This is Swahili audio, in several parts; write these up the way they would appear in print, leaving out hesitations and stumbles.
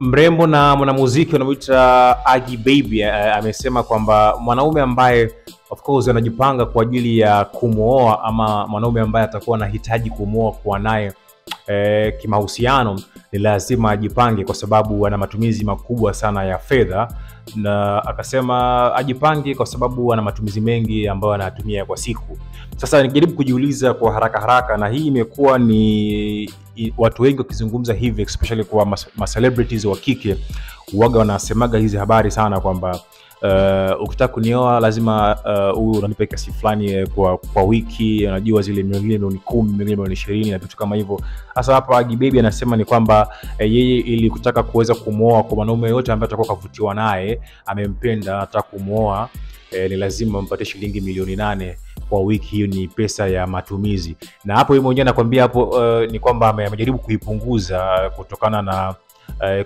Mrembo na mwanamuziki wanamuita Aggy Baby amesema kwamba mwanaume ambaye of course anajipanga kwa ajili ya kumuoa ama mwanaume ambaye atakuwa anahitaji kumuoa kwa naye kimahusiano ni lazima ajipange, kwa sababu ana matumizi makubwa sana ya fedha, na akasema ajipange kwa sababu ana matumizi mengi ambayo anatumia kwa siku. Sasa nijaribu kujiuliza kwa haraka, na hii imekuwa ni watu wengi wakizungumza hivi, especially kwa celebrities wa kike, huaga wanasemaga hizi habari sana kwamba ukitaka kunioa lazima unanipa kiasi fulani kwa wiki, unajua zile milioni 10, milioni 20 na vitu kama hivyo. Sasa hapa Aggy Baby anasema ni kwamba yeye ili kutaka kuweza kumuoa kwa mwanaume yote ambaye atakuwa kavutiwa naye, amempenda, anataka kumuoa, ni lazima mpate shilingi milioni 8 kwa wiki. Hiyo ni pesa ya matumizi, na hapo yeye mwenyewe anakuambia hapo ni kwamba amejaribu kuipunguza kutokana na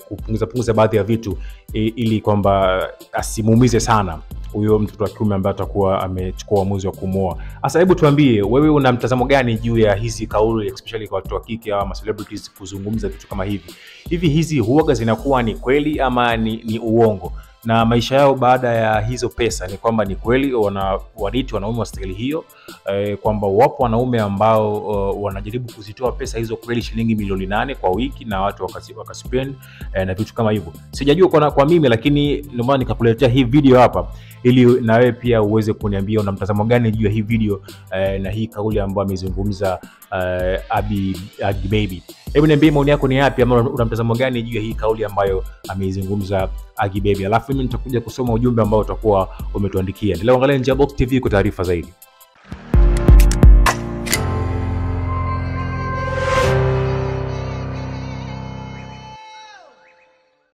kupunguza baadhi ya vitu ili kwamba asimuumize sana huyo mtoto wa kiume ambaye atakuwa amechukua uamuzi wa kumuoa. Sasa hebu tuambie wewe una mtazamo gani juu ya hizi kauli, especially kwa watu wa kike au celebrities kuzungumza vitu kama hivi? Hizi huaga zinakuwa ni kweli ama ni uongo? Na maisha yao baada ya hizo pesa ni kwamba ni kweli wanawaliti wanaume wa staili hiyo, kwamba wapo wanaume ambao wanajaribu kuzitoa pesa hizo kweli, shilingi milioni 8 kwa wiki, na watu wakaspend na vitu kama hivyo. Sijajua kwa mimi, lakini ndio maana nikakuletea hii video hapa ili na wewe pia uweze kuniambia una mtazamo gani juu ya hii video na hii kauli ambayo amezungumza Aggy Baby. Hebu niambie maoni yako ni yapi, ama una mtazamo gani juu ya hii kauli ambayo ameizungumza Aggy Baby. Alafu mimi nitakuja kusoma ujumbe ambao utakuwa umetuandikia. Endelea kuangalia Njia Box TV kwa taarifa zaidi.